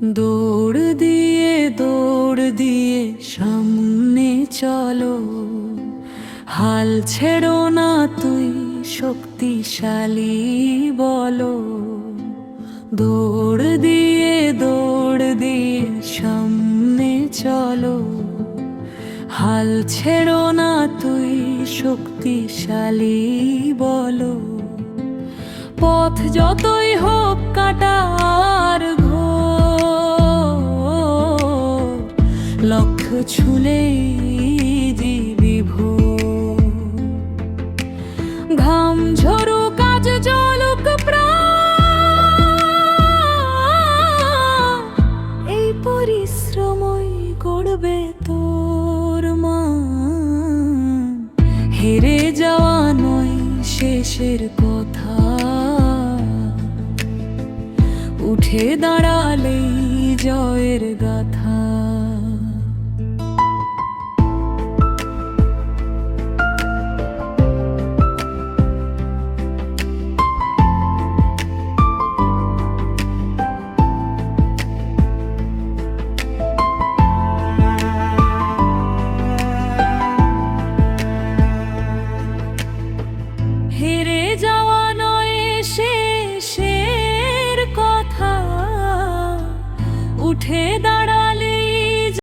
দৌড় দিয়ে সামনে চলো, হাল ছেড়ো না তুই শক্তিশালী বলো। দৌড় দিয়ে সামনে চলো, হাল ছেড়ো না তুই শক্তিশালী বলো। পথ যতই হোক কাটা আর ঘোর, লক্ষ্য ছুলেই দিবি ভোর। ঘাম ঝরুক আজ জ্বলুক প্রাণ, এই পরিশ্রমই গড়বে তোর মান। হেরে যাওয়া নয় শেষের কথা, উঠে দাঁড়ালেই জয়ের গাথা। হেরে যাওয়া নয় শেষের কথা, উঠে